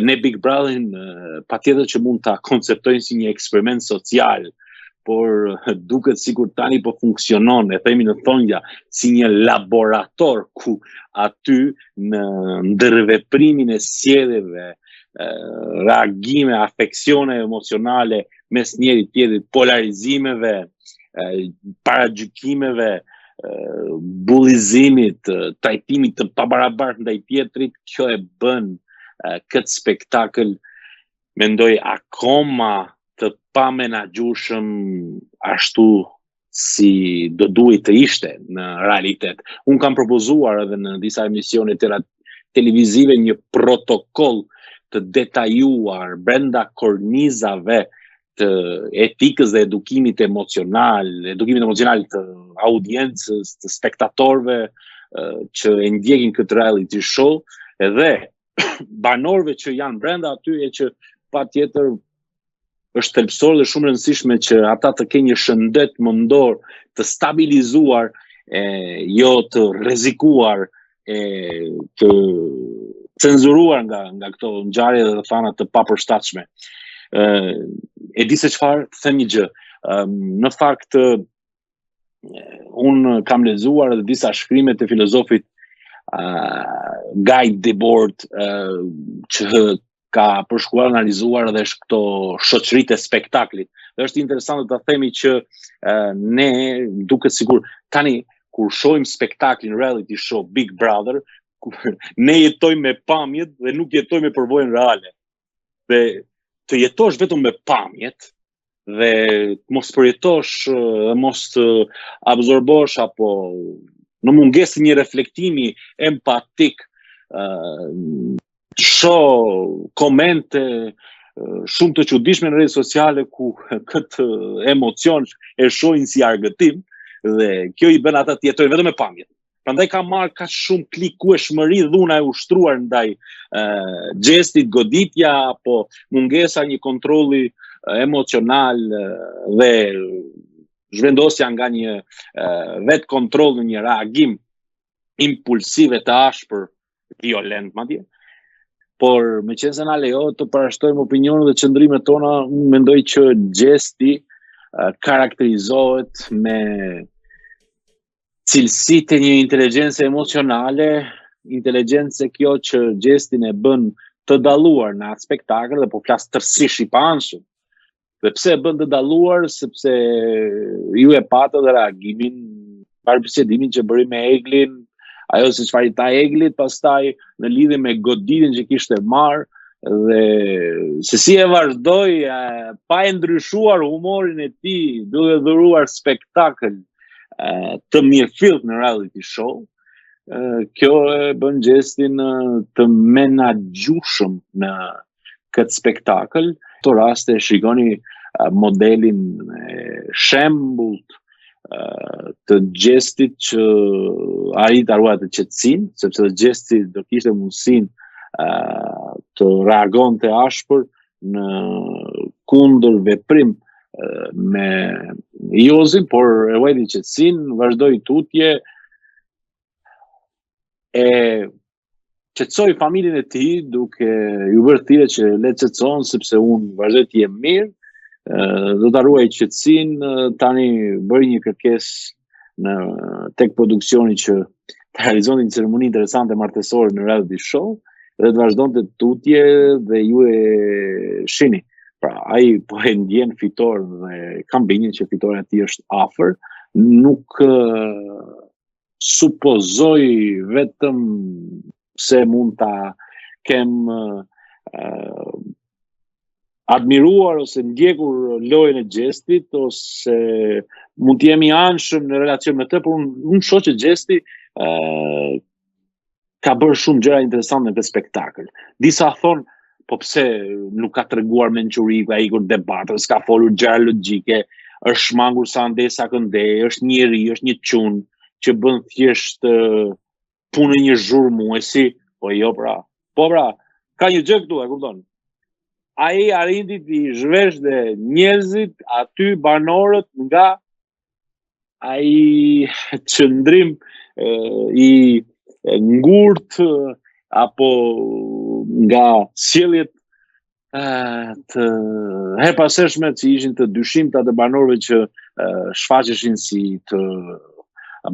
Ne Big Brotherin patjetër që mund ta konceptojnë si një eksperiment social, por duket sikur tani po funksionon, e themi në thonjza, si një laborator ku aty në ndërveprimin e sjelljeve, reagime, afeksione emocionale mes njëri tjetrit, polarizimeve, paragjykimeve, bullizimit, trajtimit të pabarabartë ndaj tjetrit, kjo e bën këtë spektakël, mendoj, akoma të pamenagjueshëm ashtu si do duhet të ishte në realitet. Unë kam propozuar edhe në disa emisione televizive një protokoll të detajuar brenda kornizave të etikës dhe edukimit emocional të audiencës, të spektatorëve që e ndjekin këtë reality show, edhe banorëve që janë brenda aty, e që patjetër është thelbësor dhe shumë rëndësishme që ata të kenë një shëndet mendor të stabilizuar, jo të rrezikuar, të cenzuruar nga këto ngjarje dhe thana të papërshtatshme. E di se çfarë, them një gjë. Në fakt unë kam lexuar edhe disa shkrime të filozofit Guy Debord që ka përshkruar, analizuar edhe këto shoqëritë e spektaklit. Dhe është interesante ta themi që ne duket sikur tani kur shohim spektaklin reality show Big Brother, ne jetojmë me pamjet dhe nuk jetojmë me përvojën reale. Dhe të jetosh vetëm me pamjet dhe mos përjetosh, mos të absorbosh apo në mungesë të një reflektimi empatik, shoh komente shumë të çuditshme në rrjetet sociale ku këtë emocion e shohin si argëtim dhe kjo i bën ata të jetojnë vetëm me pamjet. Prandaj ka marrë kaq shumë klikueshmëri dhuna e ushtruar ndaj xhestit, goditja apo mungesa një kontrolli emocional dhe zhvendosja nga një vetë kontroll në një reagim impulsiv e të ashpër, violent madje. Por me qenë se na lejohet të parashtrojmë opinionet dhe qëndrimet tona, unë mendoj që xhesti karakterizohet me cilësitë e një inteligjencë emocionale, inteligjencë kjo që xhestin e bën të dalluar në atë spektakël, dhe po flas tërësisht i paanshëm. Dhe pse e bën të dalluar? Sepse ju e patë dhe reagimin, parabisedimin që bëri me Eglin, ajo se çfarë i tha Eglit, pastaj në lidhje me goditjen që kishte marrë dhe se si e vazhdoi pa e ndryshuar humorin e tij, duke dhuruar spektakël të mirëfillt në reality show. Kjo e bën xhestin të menaxhueshëm në këtë spektakël. Në këto raste shikoni modelin shembullt të xhestit që arrit ta ruajë qetësinë, sepse xhesti do kishte mundësinë të reagonte ashpër në kundër veprim me Jozin, por e ruajti qetësinë, vazhdoi tutje, e qetësoi familjen e tij duke ju bërë thirrje që le të qetësohen sepse unë vazhdoj të jem mirë, do ta ruaj qetësinë. Tani bëri një kërkesë tek produksioni që të realizonte një ceremoni interesante martësore në reality show dhe të vazhdonte tutje dhe ju e shihni. Pra, ai po e ndjen fitor dhe kam bindjen që fitoria e tij është afër. Nuk supozoj vetëm se mund ta kem admiruar ose ndjekur lojën e xhestit, ose mund të jemi anshëm në relacion me të, por unë shoh që xhesti ka bërë shumë gjëra interesante në këtë spektakël. Disa thonë, po pse nuk ka treguar mençuri, ka ikur debatër, s'ka folur gjëra logjike, është shmangur sa ndesa këndej, është njeri, është një çun që bën thjesht punën një zhurmuesi, po jo pra. Po pra, ka një gjë këtu, e kupton? Ai arriti të zhveshte njerëzit aty, banorët, nga ai qëndrim i ngurt apo nga sjelljet të herpaseshme që ishin të dyshimta të banorëve që shfaqeshin si të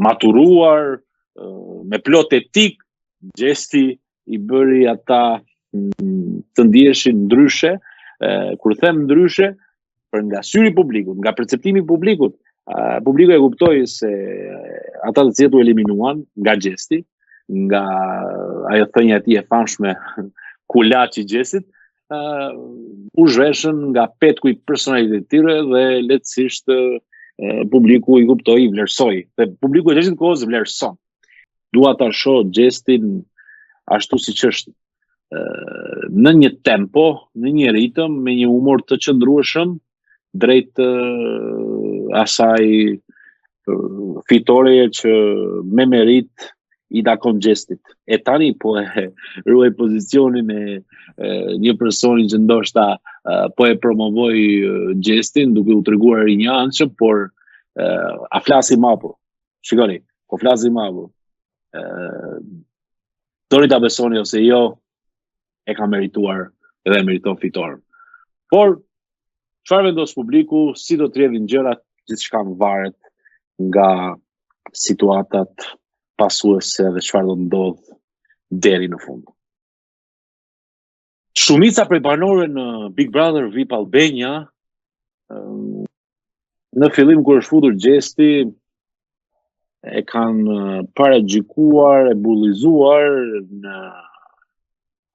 maturuar, me plot etik, gjesti i bëri ata të ndiheshin ndryshe. Kur them ndryshe, për nga syri i publikut, nga perceptimi i publikut, publiku e kuptoi se ata të cilët u eliminuan nga gjesti, nga ajo thënia e tij e famshme kulaçi i gjestit, u zhveshën nga petku i personalitetit tyre dhe lehtësisht publiku i kuptoi, i vlerësoi. Dhe publiku e gjeshtit kohës vlerëson. Dua ta shoh gjestin ashtu siç është, në një tempo, në një ritëm, me një humor të qëndrueshëm drejt asaj fitoreje që me merit i takon gjestit. E tani po e ruaj pozicionin e një personi që ndoshta po e promovoj gjestin duke u treguar i njanshëm, por a flasi mapur. Shikoni, po flasi mapur. Doni ta besoni ose jo, e ka merituar dhe e meriton fitoren. Por çfarë vendos publiku, si do të rrjedhin gjërat, gjithçka varet nga situatat pasuese dhe çfarë do ndodh deri në fund. Shumica prej banorëve në Big Brother VIP Albania, në fillim kur është futur gjesti, e kanë paragjykuar, e bullizuar në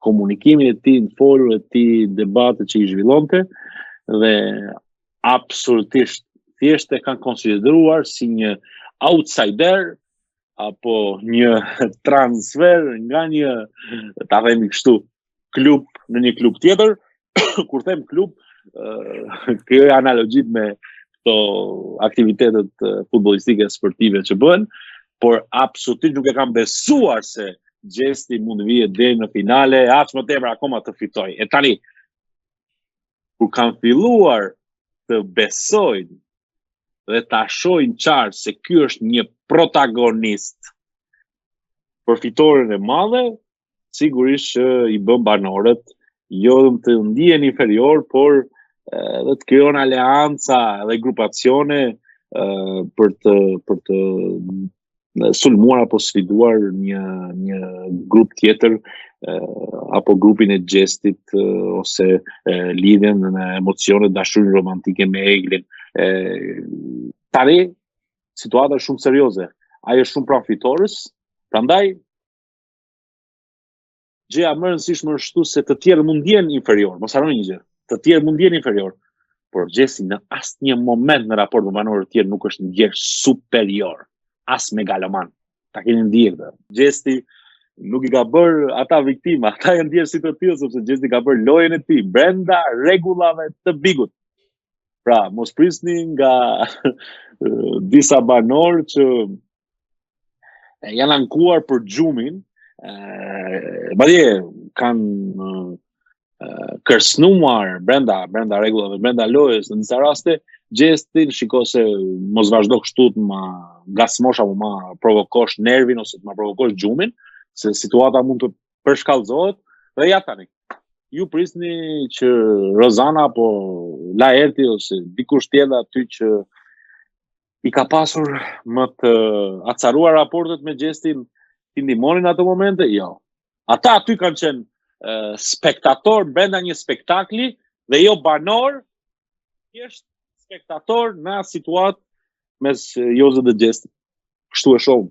komunikimin e tij, në folur e tij, debatet që i zhvillonte, dhe absolutisht thjesht e kanë konsideruar si një outsider apo një transfer nga një, ta themi kështu, klub në një klub tjetër. Kur them klub, krijoj analogjit me këto aktivitetet futbollistike sportive që bëhen, por absolutisht nuk e kam besuar se gjesti mund të vijë deri në finale, aq më tepër akoma të fitoj. E tani, kur kanë filluar të besojnë dhe ta shohin qartë se ky është një protagonist për fitoren e madhe, sigurisht që i bën banorët jo të ndihen inferior, por dhe të krijon aleanca dhe grupacione për të sulmuar apo sfiduar një grup tjetër, apo grupin e gjestit, ose lidhen në emocione dashuri romantike me Eglin. Tani situata është shumë serioze. Ai është shumë pranë fitores, prandaj gjëja më e rëndësishme është se të tjerë mund ndjen inferior, mos harroni një gjë. Të tjerë mund ndjen inferior, por gjesti në asnjë moment në raport me banorët e tjerë nuk është ndjer superior. As megaloman. Ta keni ndjerë. Gjesti nuk i ka bërë ata viktima, ata janë ndjerë si të tillë, sepse gjesti ka bërë lojën e tij brenda rregullave të bigut. Pra, mos prisni nga disa banorë që janë ankuar për gjumin, madje kanë kërcënuar brenda rregullave, brenda lojës në disa raste. Gjestin, shiko se mos vazhdo kështu të ma gasmosh apo ma provokosh nervin ose të ma provokosh gjumin, se situata mund të përshkallëzohet. Dhe ja tani, ju prisni që Rozana apo Laerti ose dikush tjetër aty që i ka pasur më të acaruar raportet me gjestin, i ndihmonin ato momente? Jo. Ata aty kanë qenë spektator brenda një spektakli dhe jo banor, thjesht spektator në situatë mes Jozë dhe gjestit. Kështu e shohëm.